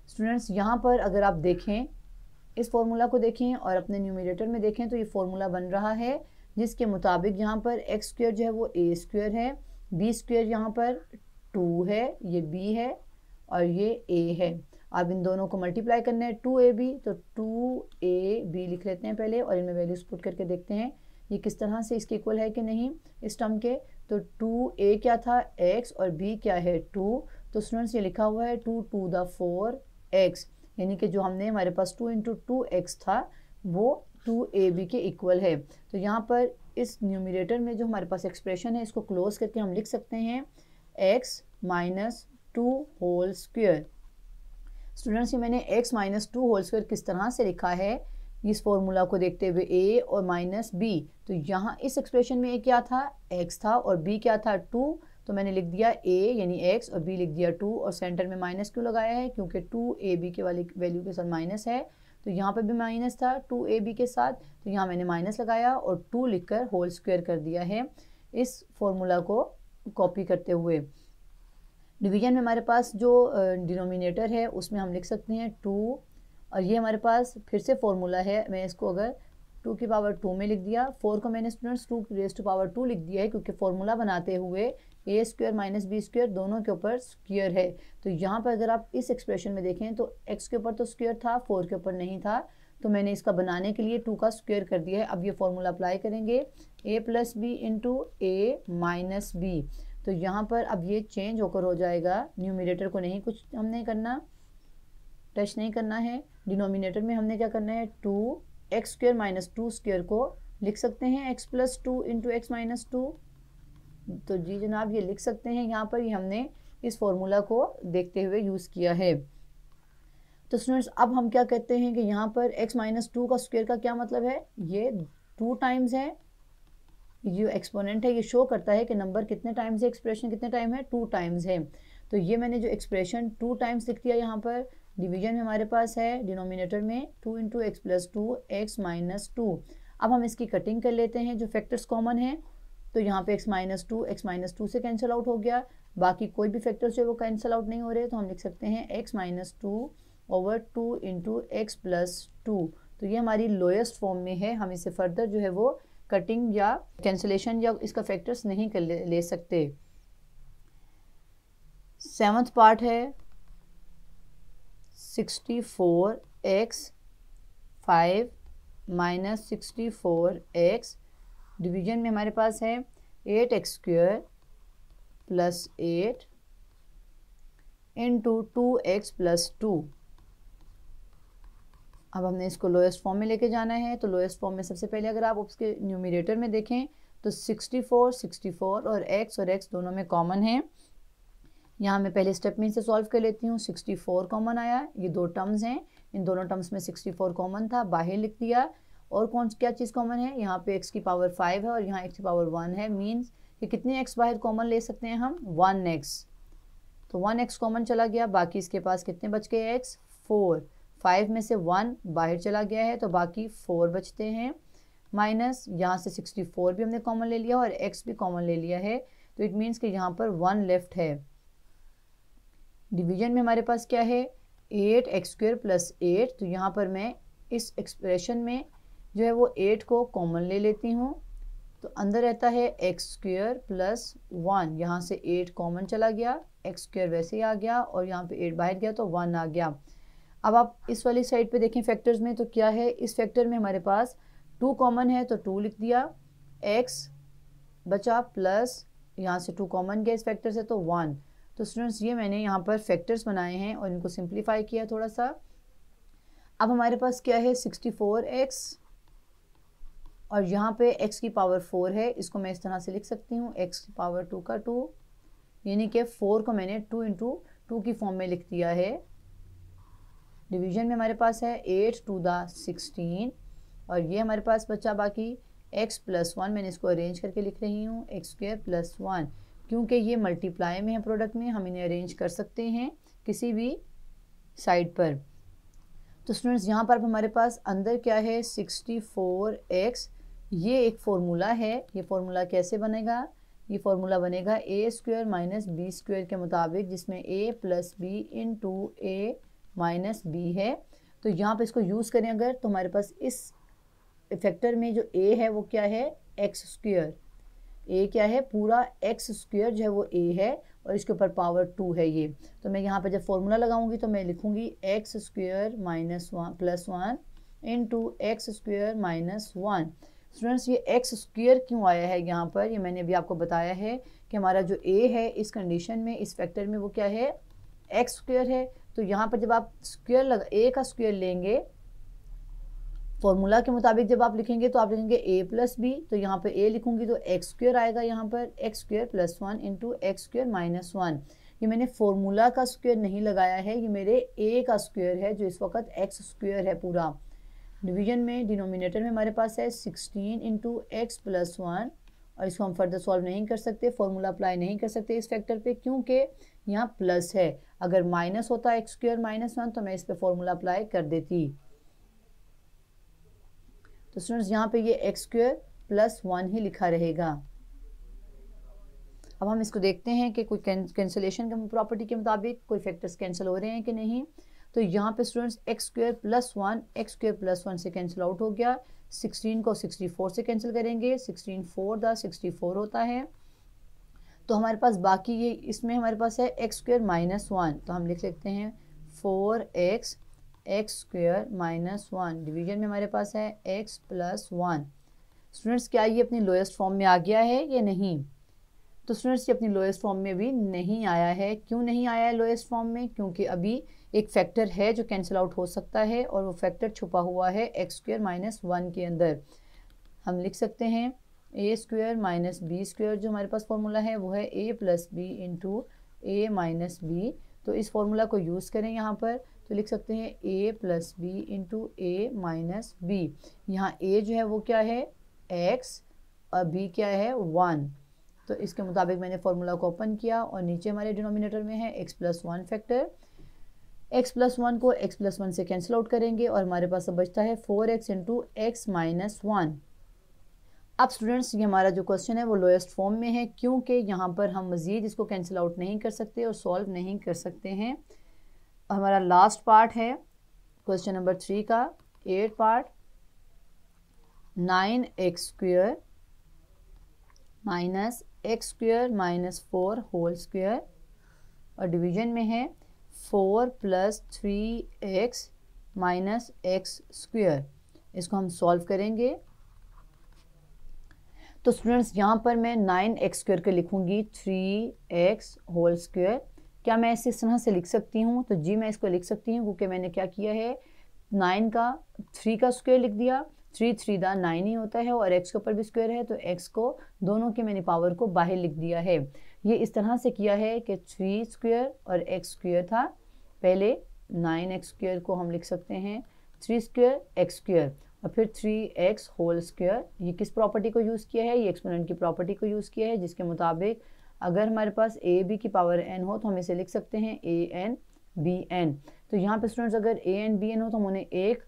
Students यहाँ पर अगर आप देखें, इस फॉर्मूला को देखें और अपने न्यूमरेटर में देखें तो ये फॉर्मूला बन रहा है जिसके मुताबिक यहाँ पर एक्स स्क्वेयर जो है वो a स्क्वेयर है, बी स्क्वेयर यहाँ पर 2 है, ये b है और ये a है। अब इन दोनों को मल्टीप्लाई करना है 2ab, तो 2ab लिख लेते हैं पहले और इनमें वैल्यूज पुट करके देखते हैं ये किस तरह से इसके इक्वल है कि नहीं इस टर्म के। तो 2a क्या था x और b क्या है 2। तो स्टूडेंट्स ये लिखा हुआ है 2 टू द 4x, यानी कि जो हमने हमारे पास 2 इंटू 2x था वो 2ab के इक्वल है। तो यहाँ पर इस न्यूमरेटर में जो हमारे पास एक्सप्रेशन है इसको क्लोज करके हम लिख सकते हैं x minus 2 whole square. Students ये मैंने x माइनस 2 होल स्क्वायर किस तरह से लिखा है इस फॉर्मूला को देखते हुए, a और माइनस b। तो यहाँ इस एक्सप्रेशन में a क्या था, x था और b क्या था 2। तो मैंने लिख दिया a यानी x और b लिख दिया 2 और सेंटर में माइनस क्यों लगाया है, क्योंकि 2ab के वाली वैल्यू के साथ माइनस है। तो यहाँ पर भी माइनस था 2ab के साथ, तो यहाँ मैंने माइनस लगाया और 2 लिखकर होल स्क्वायर कर दिया है इस फॉर्मूला को कॉपी करते हुए। डिवीजन में हमारे पास जो डिनोमिनेटर है उसमें हम लिख सकते हैं 2 और ये हमारे पास फिर से फॉर्मूला है। मैं इसको अगर 2 की पावर 2 में लिख दिया, 4 को मैंने स्टूडेंट्स 2 रेज़ टू पावर 2 लिख दिया है क्योंकि फॉर्मूला बनाते हुए ए स्क्वायर माइनस बी स्क्वायर दोनों के ऊपर स्क्वायर है। तो यहाँ पर अगर आप इस एक्सप्रेशन में देखें तो x के ऊपर तो स्क्वायर था, 4 के ऊपर नहीं था, तो मैंने इसका बनाने के लिए 2 का स्क्वायर कर दिया है। अब ये फॉर्मूला अप्लाई करेंगे, a plus B into A minus B. तो यहाँ पर अब ये चेंज होकर हो जाएगा, न्यूमिनेटर को नहीं कुछ हमने करना, टच नहीं करना है। डिनोमिनेटर में हमने क्या करना है, 2x स्क्वायर माइनस 2 स्क्वायर को लिख सकते हैं x plus 2 into X minus 2। तो जी जनाब ये लिख सकते हैं, यहाँ पर ये हमने इस फॉर्मूला को देखते हुए यूज़ किया है। तो स्टूडेंट्स अब हम क्या कहते हैं कि यहाँ पर x माइनस 2 का स्क्वायर का क्या मतलब है, ये 2 टाइम्स है। जो एक्सपोनेंट है ये शो करता है कि नंबर कितने टाइम्स है, एक्सप्रेशन कितने टाइम है, 2 टाइम्स है। तो ये मैंने जो एक्सप्रेशन 2 टाइम्स लिख दिया यहाँ पर, डिवीजन में हमारे पास है डिनोमिनेटर में 2 into X plus 2 x minus 2। अब हम इसकी कटिंग कर लेते हैं, जो फैक्टर्स कॉमन है तो यहाँ पे x माइनस 2 से कैंसिल आउट हो गया, बाकी कोई भी फैक्टर्स है वो कैंसिल आउट नहीं हो रहे, तो हम लिख सकते हैं x minus 2 over 2 into X plus 2। तो ये हमारी लोएस्ट फॉर्म में है, हम इसे फर्दर जो है वो कटिंग या कैंसिलेशन या इसका फैक्टर्स नहीं कर ले सकते। 7th पार्ट है 64x 5 माइनस 64x, डिवीजन में हमारे पास है 8x square plus 8 into 2x plus 2। अब हमने इसको लोएस्ट फॉर्म में लेके जाना है। तो लोएस्ट फॉर्म में सबसे पहले अगर आप उसके न्यूमिनेटर में देखें तो 64 और x दोनों में कॉमन है। यहाँ मैं पहले स्टेप में इसे सॉल्व कर लेती हूँ। 64 कॉमन आया, ये 2 टर्म्स हैं, इन दोनों टर्म्स में 64 कॉमन था, बाहर लिख दिया। और कौन क्या चीज़ कॉमन है, यहाँ पे x की पावर 5 है और यहाँ x की पावर 1 है, मीन्स कि कितने x बाहर कॉमन ले सकते हैं हम, 1x। तो 1x कॉमन चला गया, बाकी इसके पास कितने बच गए x, 4। 5 में से 1 बाहर चला गया है तो बाकी 4 बचते हैं, माइनस यहाँ से 64 भी हमने कॉमन ले लिया और x भी कॉमन ले लिया है, तो इट मीन्स कि यहाँ पर 1 लेफ्ट है। डिवीजन में हमारे पास क्या है, 8x स्क्वायर प्लस 8। तो यहाँ पर मैं इस एक्सप्रेशन में जो है वो 8 को कॉमन ले लेती हूँ, तो अंदर रहता है x स्क्वायर प्लस 1, यहाँ से 8 कॉमन चला गया, x स्क्वायर वैसे ही आ गया और यहाँ पे 8 बाहर गया तो 1 आ गया। अब आप इस वाली साइड पे देखें फैक्टर्स में, तो क्या है, इस फैक्टर में हमारे पास 2 कॉमन है तो 2 लिख दिया, x बचा प्लस यहाँ से 2 कॉमन गया इस फैक्टर से तो 1। तो स्टूडेंट्स ये मैंने यहाँ पर फैक्टर्स बनाए हैं और इनको सिंप्लीफाई किया थोड़ा सा। अब हमारे पास क्या है, 64x और यहाँ पे x की पावर 4 है, इसको मैं इस तरह से लिख सकती हूँ, x की पावर 2 का 2, यानी कि 4 को मैंने 2 इंटू 2 की फॉर्म में लिख दिया है। डिवीजन में हमारे पास है 8 टू द 16 और ये हमारे पास बचा बाकी x प्लस 1, मैंने इसको अरेंज करके लिख रही हूँ, x स्क्वायर प्लस 1, क्योंकि ये मल्टीप्लाई में है प्रोडक्ट में, हम इन्हें अरेंज कर सकते हैं किसी भी साइड पर। तो स्टूडेंट्स यहाँ पर हमारे पास अंदर क्या है, 64x, ये एक फॉर्मूला है। ये फॉर्मूला कैसे बनेगा, ये फॉर्मूला बनेगा a square minus B square के मुताबिक, जिसमें a plus B into A minus B है। तो यहाँ पे इसको यूज़ करें अगर, तो हमारे पास इस फैक्टर में जो a है वो क्या है, x स्क्वायर, a क्या है, पूरा x स्क्वायर जो है वो a है और इसके ऊपर पावर 2 है ये। तो मैं यहाँ पर जब फॉर्मूला लगाऊंगी तो मैं लिखूंगी x square minus 1 plus 1 into X square minus 1। Students ये x स्क्वायर क्यों आया है यहाँ पर, ये मैंने अभी आपको बताया है कि हमारा जो a है इस कंडीशन में, इस फैक्टर में वो क्या है, x स्क्वायर है। तो यहाँ पर जब आप स्क्वायर a का स्क्वायर लेंगे, फॉर्मूला के मुताबिक जब आप लिखेंगे तो आप लिखेंगे a प्लस बी, तो यहाँ पर a लिखूंगी तो x स्क्वायर आएगा, यहाँ पर x square plus 1 into X square minus 1। ये मैंने फॉर्मूला का स्क्वायर नहीं लगाया है, ये मेरे a का स्क्वायर है जो इस वक्त x स्क्वायर है पूरा। डिवीजन में डिनोमिनेटर में हमारे पास है 16 इंटू एक्स प्लस 1 और इसको हम फर्दर सॉल्व नहीं कर सकते, फॉर्मूला अप्लाई नहीं कर सकते इस फैक्टर पे, क्योंकि यहाँ प्लस है। अगर माइनस होता एक्स स्क्वायर माइनस 1 तो मैं इस पे फॉर्मूला अप्लाई कर देती। तो स्टूडेंट्स यहाँ पे ये एक्स स्क्वायर प्लस 1 ही लिखा रहेगा। अब हम इसको देखते हैं कि कोई कैंसिलेशन के प्रॉपर्टी के मुताबिक कोई फैक्टर्स कैंसिल हो रहे हैं कि नहीं। तो यहाँ पे students x square plus 1 x square plus 1 से कैंसिल आउट हो गया, 16 को 64 से कैंसिल करेंगे, 16 4 द 64 होता है। तो हमारे पास बाकी ये इसमें हमारे पास है एक्स स्क्वायर माइनस वन, तो हम लिख सकते हैं 4x x square minus one. Division में हमारे पास है x प्लस वन। स्टूडेंट्स क्या ये अपनी लोएस्ट फॉर्म में आ गया है या नहीं? तो स्टूडेंट्स ये अपनी लोएस्ट फॉर्म में भी नहीं आया है। क्यों नहीं आया है लोएस्ट फॉर्म में? क्योंकि अभी एक फैक्टर है जो कैंसिल आउट हो सकता है और वो फैक्टर छुपा हुआ है एक्स स्क्वायर माइनस वन के अंदर। हम लिख सकते हैं ए स्क्वायर माइनस बी स्क्वायर, जो हमारे पास फॉर्मूला है वो है ए plus B into A minus B. तो इस फॉर्मूला को यूज़ करें यहाँ पर, तो लिख सकते हैं ए plus B into A minus B. यहाँ ए जो है वो क्या है एक्स और बी क्या है वन। तो इसके मुताबिक मैंने फॉर्मूला को ओपन किया और नीचे हमारे डिनोमिनेटर में है x plus one factor. X plus one को एक्स प्लस वन से कैंसिल आउट करेंगे और हमारे पास अब बचता है 4x into X minus one. अब स्टूडेंट्स ये हमारा जो क्वेश्चन है वो लोएस्ट फॉर्म में है, क्योंकि यहाँ पर हम मज़ीद इसको कैंसिल आउट नहीं कर सकते और सॉल्व नहीं कर सकते हैं। हमारा लास्ट पार्ट है क्वेश्चन नंबर 3 का 8 part. 9x square minus X square minus 4 whole square और डिवीजन में है 4 plus 3x minus X square. इसको हम सॉल्व करेंगे। तो स्टूडेंट्स यहाँ पर मैं 9x स्क्वायर के लिखूँगी 3x होल स्क्वायर। क्या मैं इसे इस तरह से लिख सकती हूँ? तो जी मैं इसको लिख सकती हूँ, क्योंकि मैंने क्या किया है 9 का 3 का स्क्वायर लिख दिया। 3 3 दा 9 ही होता है और x के ऊपर भी स्क्वायर है, तो x को दोनों की मैंने पावर को बाहर लिख दिया है। ये इस तरह से किया है कि 3 स्क्वायर और x स्क्वायर था। पहले 9x स्क्वायर को हम लिख सकते हैं 3 स्क्वायर x स्क्वायर और फिर 3x होल स्क्वायर। ये किस प्रॉपर्टी को यूज़ किया है? ये एक्सपोनेंट की प्रॉपर्टी को यूज़ किया है, जिसके मुताबिक अगर हमारे पास a b की पावर n हो तो हम इसे लिख सकते हैं a n b n। तो यहाँ पे स्टूडेंट्स अगर a n b n हो तो हम उन्हें एक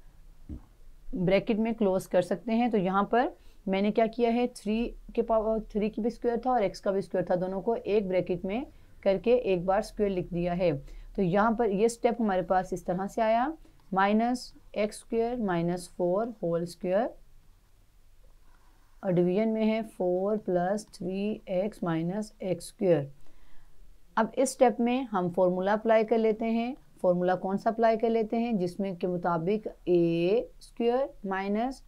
ब्रैकेट में क्लोज कर सकते हैं। तो यहाँ पर मैंने क्या किया है 3 के पावर 3 की भी स्क्वायर था और x का भी स्क्वायर था, दोनों को एक ब्रैकेट में करके एक बार स्क्वायर लिख दिया है। तो यहाँ पर ये स्टेप हमारे पास इस तरह से आया minus X square minus 4 whole square और डिवीजन में है 4 plus 3x minus X square. अब इस स्टेप में हम फॉर्मूला अप्लाई कर लेते हैं। फॉर्मूला कौन सा अप्लाई कर लेते हैं? जिसमें के मुताबिक a square minus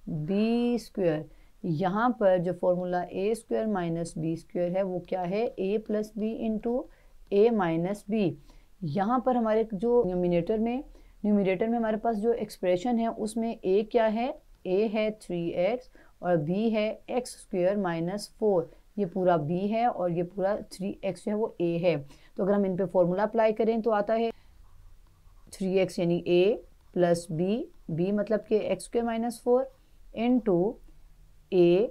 B square. यहाँ पर जो formula a square minus B square है वो क्या है a plus B into A minus B. यहाँ पर हमारे जो न्यूमिनेटर में हमारे पास जो एक्सप्रेशन है उसमें a क्या है? a है 3x और b है x स्क्वायर माइनस 4। ये पूरा b है और ये पूरा 3x जो है वो a है। तो अगर हम इन पे फॉर्मूला अप्लाई करें तो आता है 3x यानी a प्लस b मतलब कि x square minus 4 into a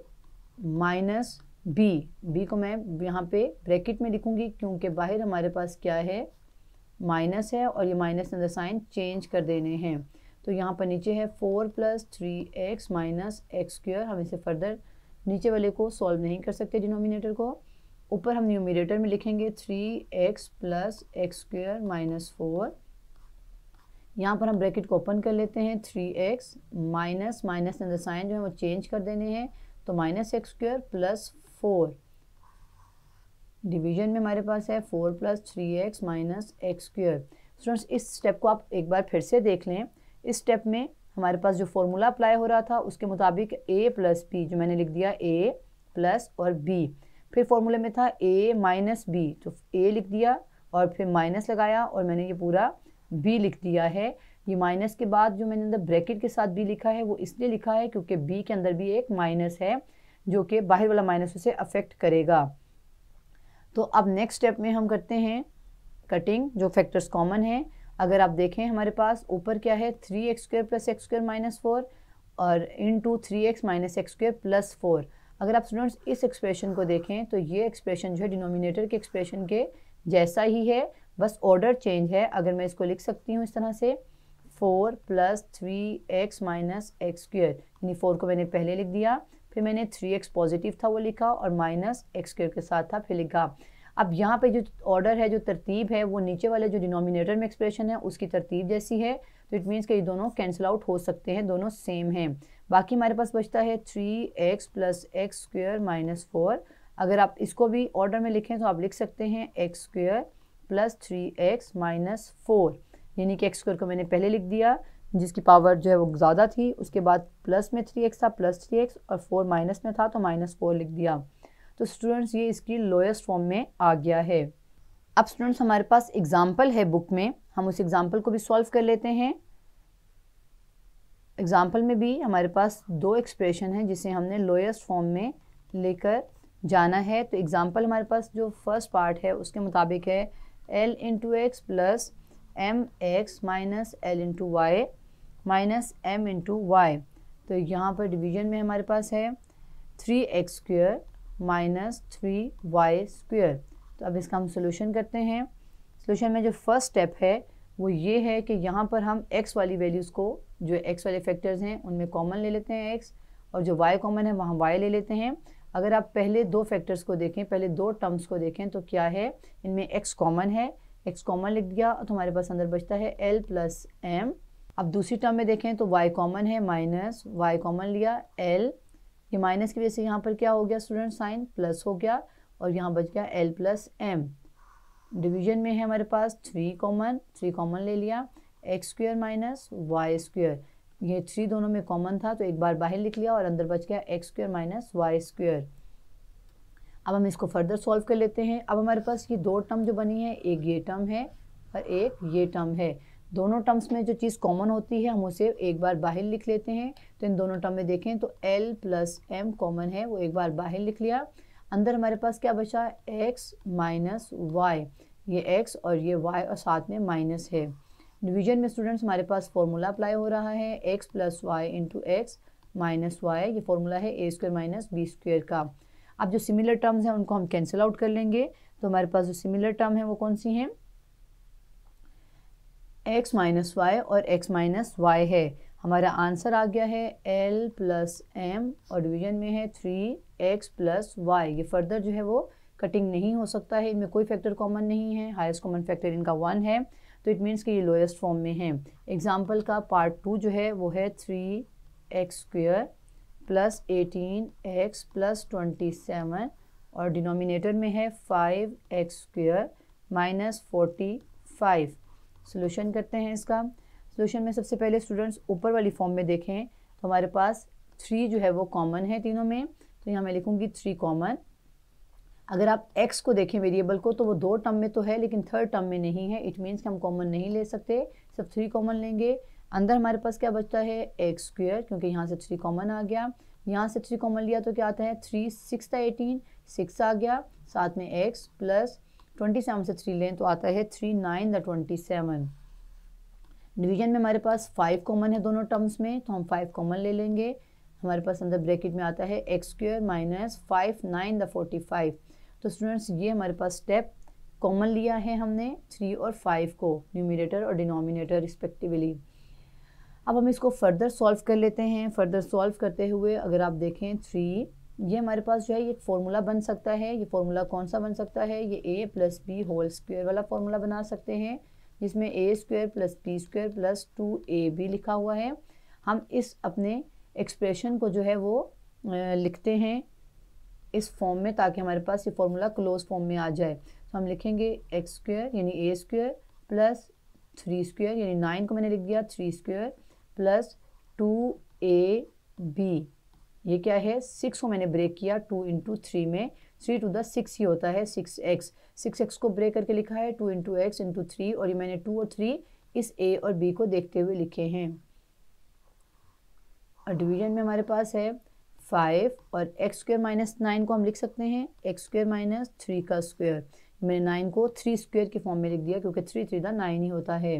minus b को मैं यहाँ पे ब्रैकेट में लिखूँगी, क्योंकि बाहर हमारे पास क्या है माइनस है और ये माइनस अंदर साइन चेंज कर देने हैं। तो यहाँ पर नीचे है 4 plus 3x minus X square. हम इसे फर्दर नीचे वाले को सॉल्व नहीं कर सकते डिनोमिनेटर को। ऊपर हम न्यूमिनेटर में लिखेंगे 3x plus x square minus 4। यहाँ पर हम ब्रैकेट को ओपन कर लेते हैं 3x माइनस अंदर साइन जो है वो चेंज कर देने हैं, तो minus X square plus 4। Division में हमारे पास है 4 plus 3x minus X square. Students इस स्टेप को आप एक बार फिर से देख लें। इस स्टेप में हमारे पास जो फॉर्मूला अप्लाई हो रहा था उसके मुताबिक a प्लस बी, जो मैंने लिख दिया a प्लस और b। फिर फॉर्मूले में था a माइनस बी, तो a लिख दिया और फिर माइनस लगाया और मैंने ये पूरा b लिख दिया है। ये माइनस के बाद जो मैंने अंदर ब्रैकेट के साथ b लिखा है वो इसलिए लिखा है क्योंकि b के अंदर भी एक माइनस है जो कि बाहर वाला माइनस उसे अफेक्ट करेगा। तो अब नेक्स्ट स्टेप में हम करते हैं कटिंग, जो फैक्टर्स कॉमन है। अगर आप देखें हमारे पास ऊपर क्या है 3x square plus x square minus 4 और into 3x minus X square plus 4। अगर आप स्टूडेंट्स इस एक्सप्रेशन को देखें तो ये एक्सप्रेशन जो है डिनोमिनेटर के एक्सप्रेशन के जैसा ही है, बस ऑर्डर चेंज है। अगर मैं इसको लिख सकती हूँ इस तरह से 4 plus 3x minus X square, यानी 4 को मैंने पहले लिख दिया, फिर मैंने 3x पॉजिटिव था वो लिखा और माइनस एक्स स्क्वायर के साथ था फिर लिखा। अब यहाँ पे जो ऑर्डर है, जो तरतीब है, वो नीचे वाले जो डिनोमिनेटर में एक्सप्रेशन है उसकी तरतीब जैसी है। तो इट मीन्स कि ये दोनों कैंसिल आउट हो सकते हैं, दोनों सेम हैं। बाकी हमारे पास बचता है 3x plus x square minus 4। अगर आप इसको भी ऑर्डर में लिखें तो आप लिख सकते हैं x square plus 3x minus 4, यानी कि एक्स स्क्वायर को मैंने पहले लिख दिया जिसकी पावर जो है वो ज़्यादा थी, उसके बाद प्लस में 3x था प्लस 3x, और 4 माइनस में था तो माइनस 4 लिख दिया। तो स्टूडेंट्स ये इसकी लोएस्ट फॉर्म में आ गया है। अब स्टूडेंट्स हमारे पास एग्जाम्पल है बुक में, हम उस एग्जाम्पल को भी सॉल्व कर लेते हैं। एग्जाम्पल में भी हमारे पास दो एक्सप्रेशन हैं जिसे हमने लोएस्ट फॉर्म में लेकर जाना है। तो एग्जाम्पल हमारे पास जो फर्स्ट पार्ट है उसके मुताबिक है l into X plus M X minus L into Y minus M into Y. तो यहाँ पर डिवीजन में हमारे पास है 3x square minus 3y square. तो अब इसका हम सोल्यूशन करते हैं। सोल्यूशन में जो फर्स्ट स्टेप है वो ये है कि यहाँ पर हम x वाली वैल्यूज़ को, जो x वाले फैक्टर्स हैं उनमें कॉमन ले लेते हैं x, और जो y कॉमन है वहाँ y ले लेते हैं। अगर आप पहले दो फैक्टर्स को देखें, पहले दो टर्म्स को देखें तो क्या है, इनमें x कॉमन है, x कॉमन लिख दिया तो हमारे पास अंदर बचता है l प्लस m। अब दूसरी टर्म में देखें तो y कॉमन है, माइनस y कॉमन लिया l, ये माइनस की वजह से यहाँ पर क्या हो गया स्टूडेंट, साइन प्लस हो गया, और यहाँ बच गया l प्लस m। डिवीजन में है हमारे पास 3 कॉमन ले लिया, X square minus Y square, ये 3 दोनों में कॉमन था तो एक बार बाहर लिख लिया और अंदर बच गया X square minus Y square. अब हम इसको फर्दर सॉल्व कर लेते हैं। अब हमारे पास ये दो टर्म जो बनी है, एक ये टर्म है और एक ये टर्म है। दोनों टर्म्स में जो चीज़ कॉमन होती है हम उसे एक बार बाहर लिख लेते हैं। तो इन दोनों टर्म में देखें तो l प्लस m कॉमन है, वो एक बार बाहर लिख लिया। अंदर हमारे पास क्या बचा, x माइनस वाई, ये x और ये y और साथ में माइनस है। डिवीजन में स्टूडेंट्स हमारे पास फॉर्मूला अप्लाई हो रहा है x plus Y into X minus Y, ये फॉर्मूला है a square minus B square का। अब जो सिमिलर टर्म्स हैं उनको हम कैंसिल आउट कर लेंगे। तो हमारे पास जो सिमिलर टर्म है वो कौन सी हैं, x माइनस वाई और x माइनस वाई है। हमारा आंसर आ गया है l प्लस m, और डिवीजन में है 3x प्लस वाई। ये फर्दर जो है वो कटिंग नहीं हो सकता है, इनमें कोई फैक्टर कॉमन नहीं है, हाईएस्ट कॉमन फैक्टर इनका 1 है, तो इट मीन्स कि ये लोएस्ट फॉर्म में है। एग्जाम्पल का पार्ट 2 जो है वो है 3x square plus 18x plus 27, और डिनोमिनेटर में है 5x स्क्वायर माइनस 45। सोल्यूशन करते हैं इसका। सोल्यूशन में सबसे पहले स्टूडेंट्स ऊपर वाली फॉर्म में देखें तो हमारे पास 3 जो है वो कॉमन है तीनों में, तो यहाँ मैं लिखूँगी 3 कॉमन। अगर आप x को देखें वेरिएबल को तो वो दो टर्म में तो है लेकिन थर्ड टर्म में नहीं है, इट मीन्स कि हम कॉमन नहीं ले सकते, सब 3 कॉमन लेंगे। अंदर हमारे पास क्या बचता है x स्क्वायर, क्योंकि यहाँ से 3 कॉमन आ गया, यहाँ से 3 कॉमन लिया तो क्या आता है 3 6 था 18, 6 आ गया, साथ में x प्लस 27 से 3 लें तो आता है 3 9 द 27। डिवीजन में हमारे पास 5 कॉमन है दोनों टर्म्स में, तो हम 5 कॉमन ले लेंगे। हमारे पास अंदर ब्रैकेट में आता है एक्स स्क्वायर माइनस 5 9 द 45। तो स्टूडेंट्स ये हमारे पास स्टेप कॉमन लिया है हमने 3 और 5 को, न्यूमरेटर और डिनोमिनेटर रिस्पेक्टिवली। अब हम इसको फर्दर सॉल्व कर लेते हैं। फर्दर सॉल्व करते हुए अगर आप देखें 3, ये हमारे पास जो है ये फॉर्मूला बन सकता है। ये फॉर्मूला कौन सा बन सकता है, ये a plus B whole square वाला फॉर्मूला बना सकते हैं, जिसमें a square plus B square plus 2ab लिखा हुआ है। हम इस अपने एक्सप्रेशन को जो है वो लिखते हैं इस फॉर्म में, ताकि हमारे पास ये फॉर्मूला क्लोज फॉर्म में आ जाए। तो हम लिखेंगे एक्स स्क्वायर यानी a स्क्वायर प्लस 3 स्क्वायर यानी 9 को मैंने लिख दिया 3 स्क्वायर प्लस 2ab, ये क्या है 6 को मैंने ब्रेक किया 2 इंटू 3 में, 3 टू द 6 ही होता है 6x को ब्रेक करके लिखा है 2 इंटू एक्स इंटू 3, और ये मैंने 2 और 3 इस a और b को देखते हुए लिखे हैं। और डिवीजन में हमारे पास है 5 और एक्स स्क्वायर माइनस 9 को हम लिख सकते हैं एक्स स्क्वायर माइनस 3 का स्क्वायर। मैंने 9 को 3 स्क्वायर के फॉर्म में लिख दिया क्योंकि 3 3 9 ही होता है।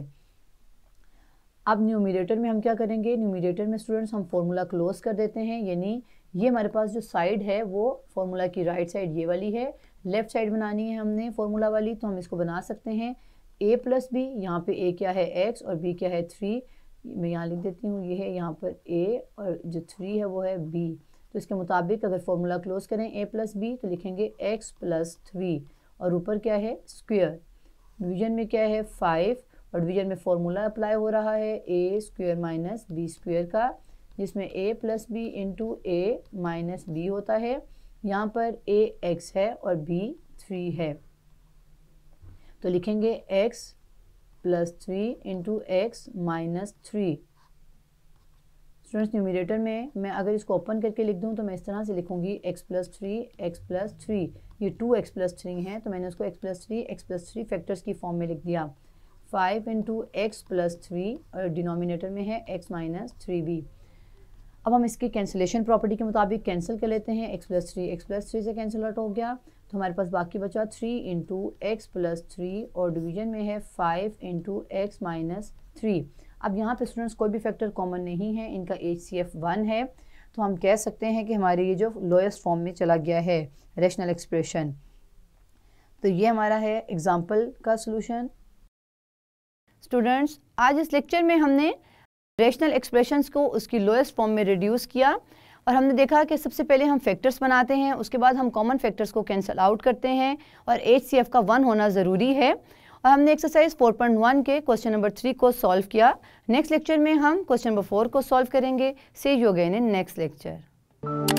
अब न्यूमरेटर में हम क्या करेंगे, न्यूमरेटर में स्टूडेंट्स हम फॉर्मूला क्लोज कर देते हैं, यानी ये हमारे पास जो साइड है वो फॉर्मूला की राइट साइड ये वाली है, लेफ्ट साइड बनानी है हमने फॉर्मूला वाली, तो हम इसको बना सकते हैं a प्लस बी, यहाँ पे a क्या है x और b क्या है 3, मैं यहाँ लिख देती हूँ, ये है यहाँ पर a और जो 3 है वो है b। तो इसके मुताबिक अगर फॉर्मूला क्लोज करें a प्लस बी तो लिखेंगे x प्लस 3 और ऊपर क्या है स्क्वायर। डिवीजन में क्या है 5 और डिवीजन में फॉर्मूला अप्लाई हो रहा है a square minus B square का, जिसमें a plus B into a minus B होता है। यहाँ पर a x है और b 3 है, तो लिखेंगे x plus 3 into X minus 3। Students numerator में मैं अगर इसको ओपन करके लिख दूँ तो मैं इस तरह से लिखूँगी x प्लस 3 x प्लस 3, ये 2x प्लस 3 है तो मैंने उसको x प्लस 3 फैक्टर्स की फॉर्म में लिख दिया। 5 इंटू एक्स प्लस 3 और डिनोमिनेटर में है x माइनस 3b। अब हम इसकी कैंसिलेशन प्रॉपर्टी के मुताबिक कैंसिल कर लेते हैं। x प्लस 3 से कैंसिल आउट हो गया तो हमारे पास बाकी बचा 3 इंटू एक्स प्लस 3 और डिवीजन में है 5 इंटू एक्स माइनस 3। अब यहाँ पे स्टूडेंट्स कोई भी फैक्टर कॉमन नहीं है, इनका HCF 1 है, तो हम कह सकते हैं कि हमारे ये जो लोएस्ट फॉर्म में चला गया है रैशनल एक्सप्रेशन। तो ये हमारा है एग्जाम्पल का सॉल्यूशन। स्टूडेंट्स आज इस लेक्चर में हमने रैशनल एक्सप्रेशंस को उसकी लोएस्ट फॉर्म में रिड्यूस किया और हमने देखा कि सबसे पहले हम फैक्टर्स बनाते हैं, उसके बाद हम कॉमन फैक्टर्स को कैंसिल आउट करते हैं और HCF का 1 होना ज़रूरी है। और हमने एक्सरसाइज 4.1 के क्वेश्चन नंबर 3 को सॉल्व किया। नेक्स्ट लेक्चर में हम क्वेश्चन नंबर 4 को सॉल्व करेंगे। See you again in next lecture.